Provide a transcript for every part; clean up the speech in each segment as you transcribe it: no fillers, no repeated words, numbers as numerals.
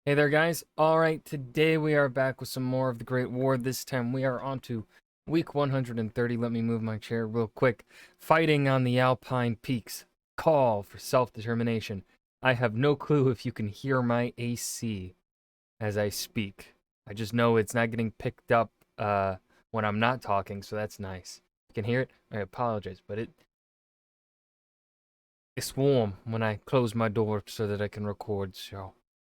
Hey there, guys. Alright, today we are back with some more of the Great War. This time we are on to week 130. Let me move my chair real quick. Fighting on the Alpine peaks. Call for self-determination. I have no clue if you can hear my AC as I speak. I just know it's not getting picked up when I'm not talking, so that's nice. You can hear it? I apologize, but it's warm when I close my door so that I can record, so...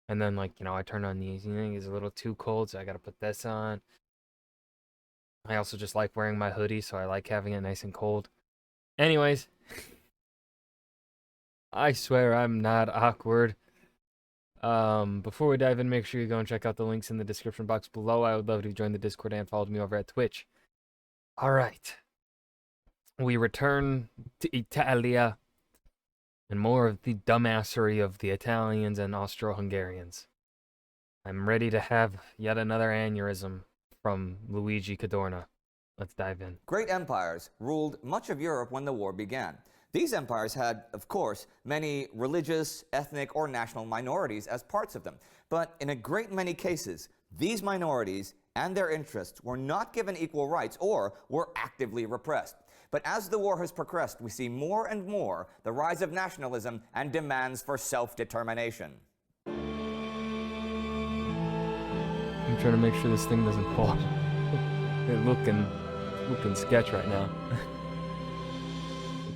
And then, like, I turn on the AC. It's a little too cold, so I gotta put this on. I also just like wearing my hoodie, so I like having it nice and cold. Anyways, I swear I'm not awkward. Before we dive in, make sure you go and check out the links in the description box below. I would love to join the Discord and follow me over at Twitch. Alright. We return to Italia. And more of the dumbassery of the Italians and Austro-Hungarians. I'm ready to have yet another aneurysm from Luigi Cadorna. Let's dive in. Great empires ruled much of Europe when the war began. These empires had, of course, many religious, ethnic, or national minorities as parts of them. But in a great many cases, these minorities and their interests were not given equal rights or were actively repressed. But as the war has progressed, we see more and more the rise of nationalism and demands for self-determination. I'm trying to make sure this thing doesn't fall. It's looking sketch right now.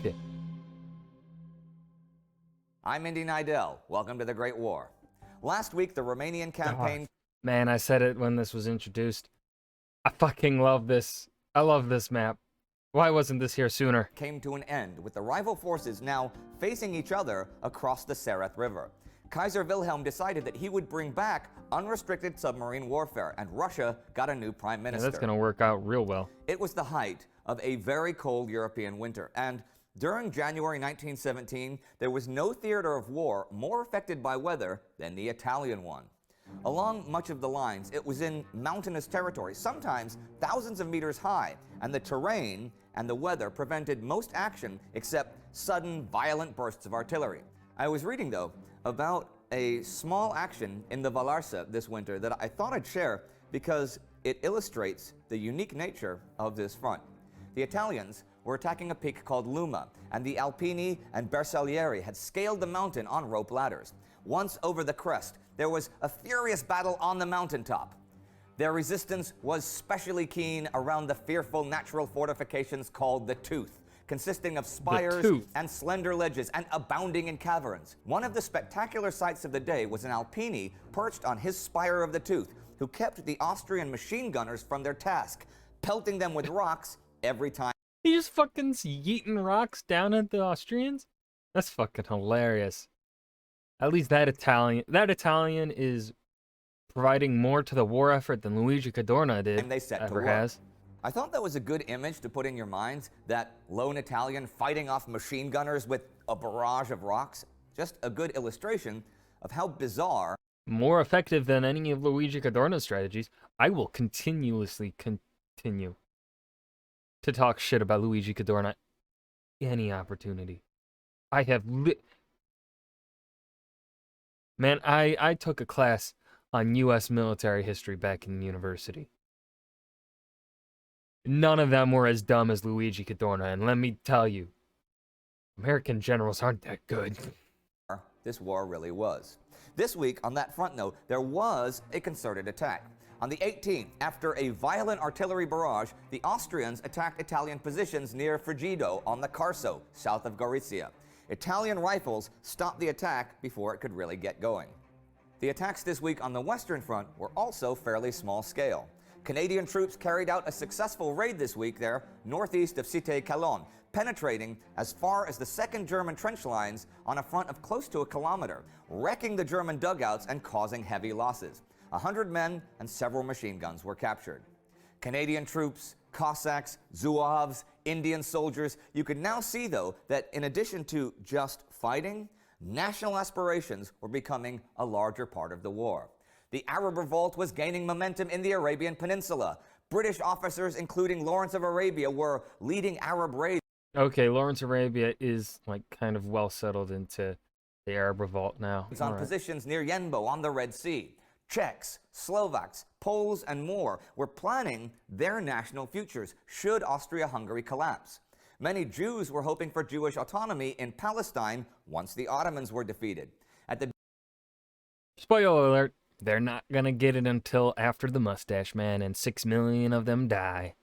Okay. I'm Indy Nidell. Welcome to the Great War. Last week, the Romanian Campaign... Man, I said it when this was introduced. I fucking love this. I love this map. Why wasn't this here sooner? Came to an end, with the rival forces now facing each other across the Sereth River. Kaiser Wilhelm decided that he would bring back unrestricted submarine warfare, and Russia got a new prime minister. Yeah, that's going to work out real well. It was the height of a very cold European winter, and during January 1917, there was no theater of war more affected by weather than the Italian one. Along much of the lines, it was in mountainous territory, sometimes thousands of meters high, and the terrain and the weather prevented most action except sudden, violent bursts of artillery. I was reading, though, about a small action in the Valarsa this winter that I thought I'd share because it illustrates the unique nature of this front. The Italians were attacking a peak called Luma, and the Alpini and Bersaglieri had scaled the mountain on rope ladders. Once over the crest, there was a furious battle on the mountaintop. Their resistance was specially keen around the fearful natural fortifications called the Tooth, consisting of spires and slender ledges and abounding in caverns. One of the spectacular sights of the day was an Alpini perched on his spire of the Tooth, who kept the Austrian machine gunners from their task, pelting them with rocks every time. He just fucking yeeting rocks down at the Austrians? That's fucking hilarious. At least that Italian is providing more to the war effort than Luigi Cadorna ever has. I thought that was a good image to put in your minds, that lone Italian fighting off machine gunners with a barrage of rocks. Just a good illustration of how bizarre. More effective than any of Luigi Cadorna's strategies. I will continuously continue to talk shit about Luigi Cadorna any opportunity. I have Man, I took a class on U.S. military history back in university. None of them were as dumb as Luigi Cadorna, and let me tell you, American generals aren't that good. This war really was. This week, on that front note, there was a concerted attack. On the 18th, after a violent artillery barrage, the Austrians attacked Italian positions near Frigido on the Carso, south of Gorizia. Italian rifles stopped the attack before it could really get going. The attacks this week on the Western Front were also fairly small scale. Canadian troops carried out a successful raid this week there, northeast of Cité-Calonne, penetrating as far as the 2nd German trench lines on a front of close to a kilometer, wrecking the German dugouts and causing heavy losses. 100 men and several machine guns were captured. Canadian troops, Cossacks, Zouaves, Indian soldiers. You could now see, though, that in addition to just fighting, national aspirations were becoming a larger part of the war. The Arab Revolt was gaining momentum in the Arabian Peninsula. British officers, including Lawrence of Arabia, were leading Arab raids. Okay, Lawrence of Arabia is, like, kind of well settled into the Arab Revolt now. On positions near Yenbo on the Red Sea. Czechs, Slovaks, Poles, and more were planning their national futures should Austria-Hungary collapse. Many Jews were hoping for Jewish autonomy in Palestine once the Ottomans were defeated. At the Spoiler alert, they're not gonna get it until after the Mustache Man and 6 million of them die.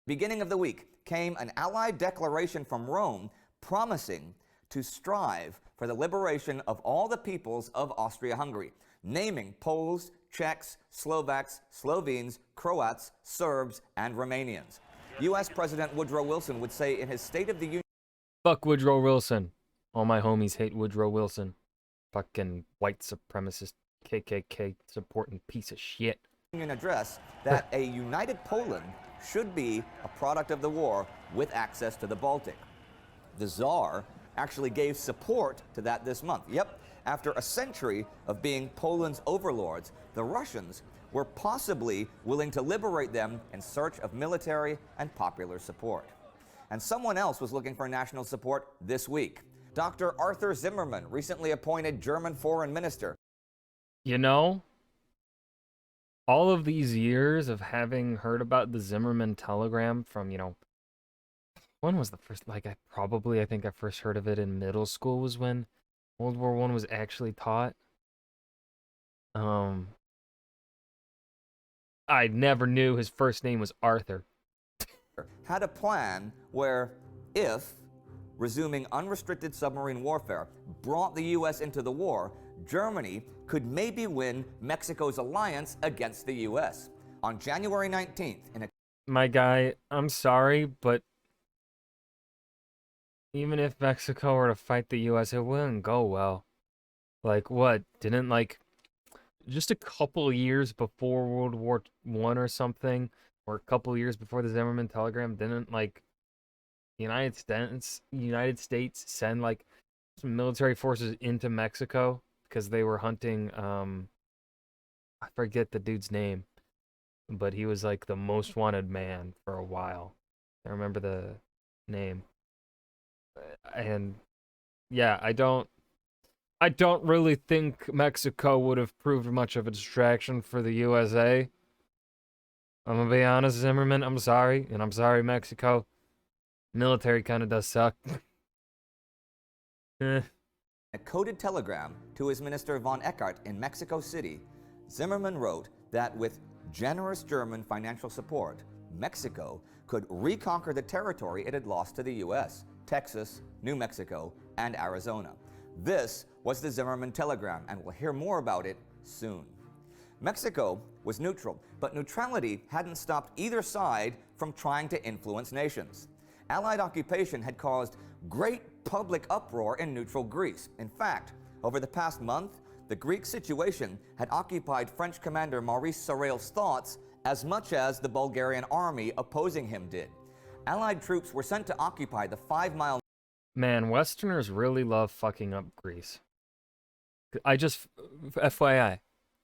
beginning of the week came an Allied declaration from Rome promising to strive for the liberation of all the peoples of Austria-Hungary, naming Poles, Czechs, Slovaks, Slovenes, Croats, Serbs, and Romanians. U.S. President Woodrow Wilson would say in his State of the Union Fuck Woodrow Wilson. All my homies hate Woodrow Wilson. Fucking white supremacist KKK supporting piece of shit. address that a united Poland should be a product of the war with access to the Baltic. The Tsar actually gave support to that this month. Yep, after a century of being Poland's overlords, the Russians were possibly willing to liberate them in search of military and popular support. And someone else was looking for national support this week. Dr. Arthur Zimmerman, recently appointed German foreign minister. You know, all of these years of having heard about the Zimmerman telegram from, when was the first, I think I first heard of it in middle school was when World War I was actually taught. I never knew his first name was Arthur. Had a plan where if resuming unrestricted submarine warfare brought the U.S. into the war, Germany could maybe win Mexico's alliance against the U.S. On January 19th, in a My guy, I'm sorry, but even if Mexico were to fight the U.S., it wouldn't go well. Didn't just a couple years before World War I or something, or a couple years before the Zimmerman telegram, didn't United States send some military forces into Mexico because they were hunting I forget the dude's name, but he was the most wanted man for a while. I remember the name. And yeah, I don't really think Mexico would have proved much of a distraction for the USA. I'm gonna be honest, Zimmerman, I'm sorry, and I'm sorry, Mexico. Military kind of does suck. a coded telegram to his minister von Eckart in Mexico City, Zimmerman wrote that with generous German financial support, Mexico could reconquer the territory it had lost to the U.S., Texas, New Mexico, and Arizona. This was the Zimmerman telegram, and we'll hear more about it soon. Mexico was neutral, but neutrality hadn't stopped either side from trying to influence nations. Allied occupation had caused great public uproar in neutral Greece. In fact, over the past month, the Greek situation had occupied French commander Maurice Sorel's thoughts as much as the Bulgarian army opposing him did. Allied troops were sent to occupy the 5-mile... Man, Westerners really love fucking up Greece. FYI,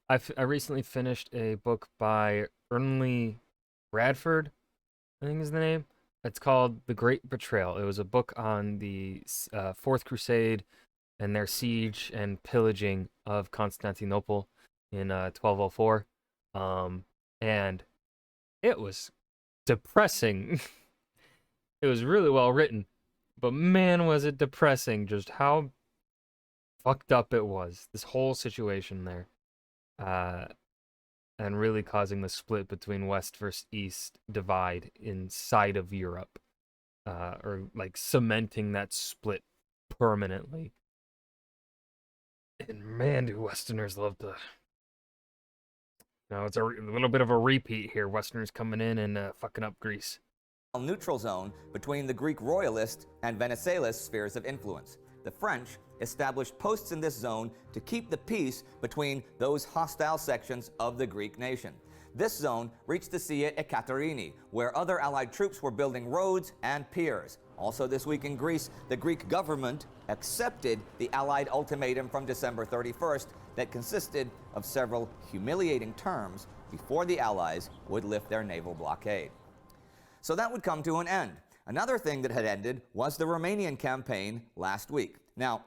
I recently finished a book by Ernly Bradford, I think is the name. It's called The Great Betrayal. It was a book on the Fourth Crusade and their siege and pillaging of Constantinople in 1204. And it was depressing. It was really well written, but man, was it depressing just how fucked up it was. This whole situation there. And really causing the split between West versus East divide inside of Europe. Or cementing that split permanently. And man, do Westerners love to... It's a little bit of a repeat here. Westerners coming in and fucking up Greece. Neutral zone between the Greek royalist and Venizelist spheres of influence. The French established posts in this zone to keep the peace between those hostile sections of the Greek nation. This zone reached the Sea at Ekaterini, where other Allied troops were building roads and piers. Also this week in Greece, the Greek government accepted the Allied ultimatum from December 31st that consisted of several humiliating terms before the Allies would lift their naval blockade. So that would come to an end. Another thing that had ended was the Romanian campaign last week. Now,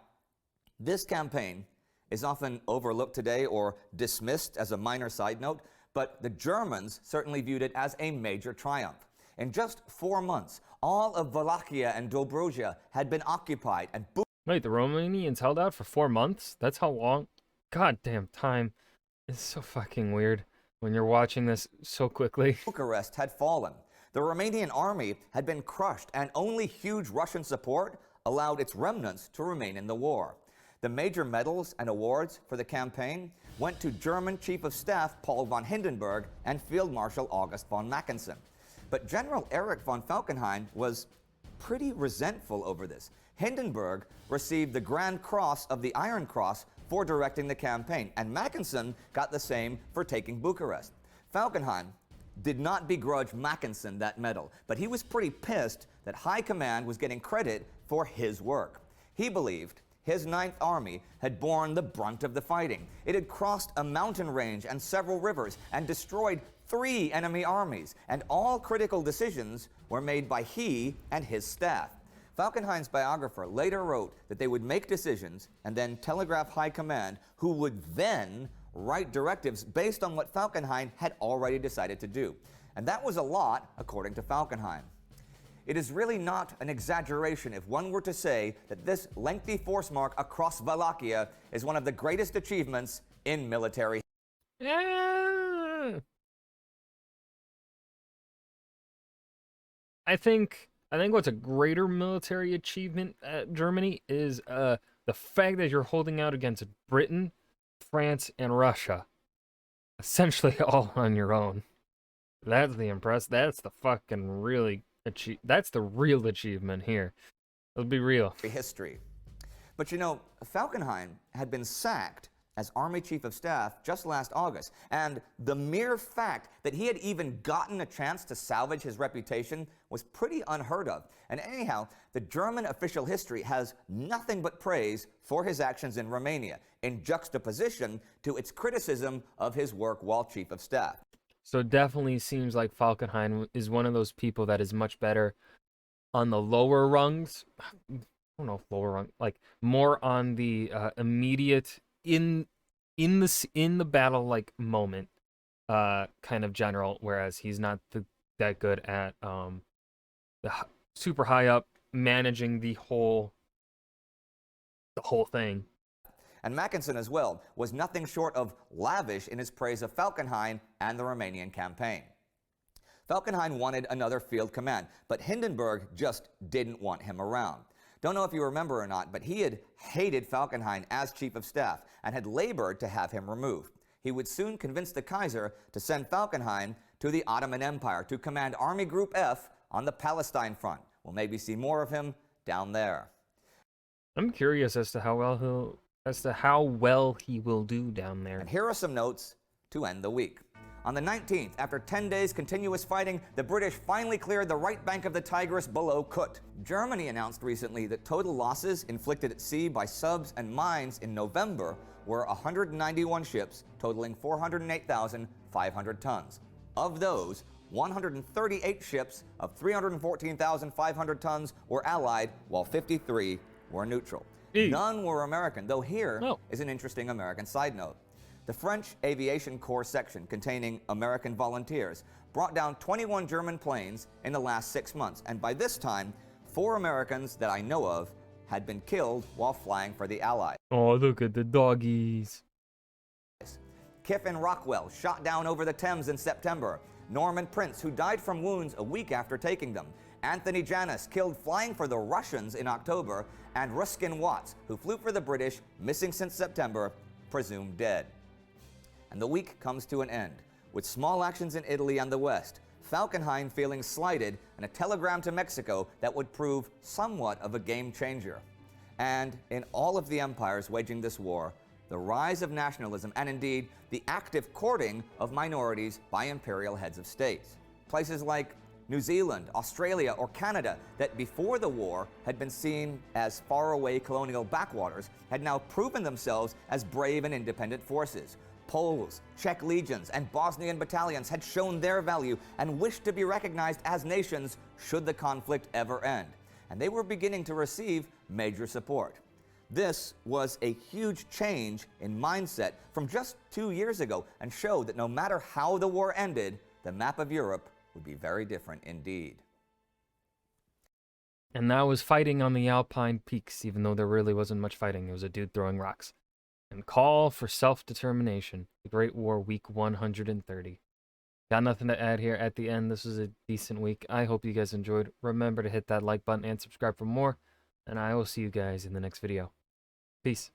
this campaign is often overlooked today or dismissed as a minor side note, but the Germans certainly viewed it as a major triumph. In just 4 months, all of Wallachia and Dobruja had been occupied, and Wait, the Romanians held out for 4 months? That's how long? Goddamn time. It's so fucking weird when you're watching this so quickly. Bucharest had fallen. The Romanian army had been crushed, and only huge Russian support allowed its remnants to remain in the war. The major medals and awards for the campaign went to German Chief of Staff Paul von Hindenburg and Field Marshal August von Mackensen. But General Erich von Falkenhayn was pretty resentful over this. Hindenburg received the Grand Cross of the Iron Cross for directing the campaign, and Mackensen got the same for taking Bucharest. Falkenhayn did not begrudge Mackensen that medal, but he was pretty pissed that High Command was getting credit for his work. He believed his Ninth Army had borne the brunt of the fighting. It had crossed a mountain range and several rivers and destroyed 3 enemy armies, and all critical decisions were made by he and his staff. Falkenhayn's biographer later wrote that they would make decisions and then telegraph High Command, who would then write directives based on what Falkenhayn had already decided to do. And that was a lot, according to Falkenhayn. It is really not an exaggeration if one were to say that this lengthy force march across Wallachia is one of the greatest achievements in military. Yeah. I think what's a greater military achievement at Germany is the fact that you're holding out against Britain, France, and Russia, essentially all on your own. That's the fucking really that's the real achievement here. Let's be real. History. But you know, Falkenhayn had been sacked as Army Chief of Staff just last August, and the mere fact that he had even gotten a chance to salvage his reputation was pretty unheard of. And anyhow, the German official history has nothing but praise for his actions in Romania, in juxtaposition to its criticism of his work while Chief of Staff. So it definitely seems like Falkenhayn is one of those people that is much better on the lower rungs. I don't know if lower rung, like more on the immediate in the battle like moment kind of general, whereas he's not that good at super high up managing the whole thing. And Mackensen as well was nothing short of lavish in his praise of Falkenhayn and the Romanian campaign. Falkenhayn wanted another field command, but Hindenburg just didn't want him around. Don't know if you remember or not, but he had hated Falkenhayn as Chief of Staff and had labored to have him removed. He would soon convince the Kaiser to send Falkenhayn to the Ottoman Empire to command Army Group F on the Palestine front. We'll maybe see more of him down there. I'm curious as to how well he will do down there. And here are some notes to end the week. On the 19th, after 10 days continuous fighting, the British finally cleared the right bank of the Tigris below Kut. Germany announced recently that total losses inflicted at sea by subs and mines in November were 191 ships, totaling 408,500 tons. Of those, 138 ships of 314,500 tons were Allied, while 53 were neutral. None were American, though here is an interesting American side note. The French Aviation Corps section, containing American volunteers, brought down 21 German planes in the last 6 months, and by this time, 4 Americans that I know of had been killed while flying for the Allies. Oh, look at the doggies. Kiffin Rockwell shot down over the Thames in September. Norman Prince, who died from wounds a week after taking them. Anthony Janis, killed flying for the Russians in October. And Ruskin Watts, who flew for the British, missing since September, presumed dead. And the week comes to an end, with small actions in Italy and the West, Falkenhayn feeling slighted, and a telegram to Mexico that would prove somewhat of a game changer. And in all of the empires waging this war, the rise of nationalism and indeed the active courting of minorities by imperial heads of states. Places like New Zealand, Australia, or Canada that before the war had been seen as faraway colonial backwaters had now proven themselves as brave and independent forces. Poles, Czech legions, and Bosnian battalions had shown their value and wished to be recognized as nations should the conflict ever end. And they were beginning to receive major support. This was a huge change in mindset from just 2 years ago and showed that no matter how the war ended, the map of Europe would be very different indeed. And that was fighting on the Alpine peaks, even though there really wasn't much fighting. It was a dude throwing rocks. And Call for Self-Determination, The Great War, week 130. Got nothing to add here at the end. This was a decent week. I hope you guys enjoyed. Remember to hit that like button and subscribe for more. And I will see you guys in the next video. Peace.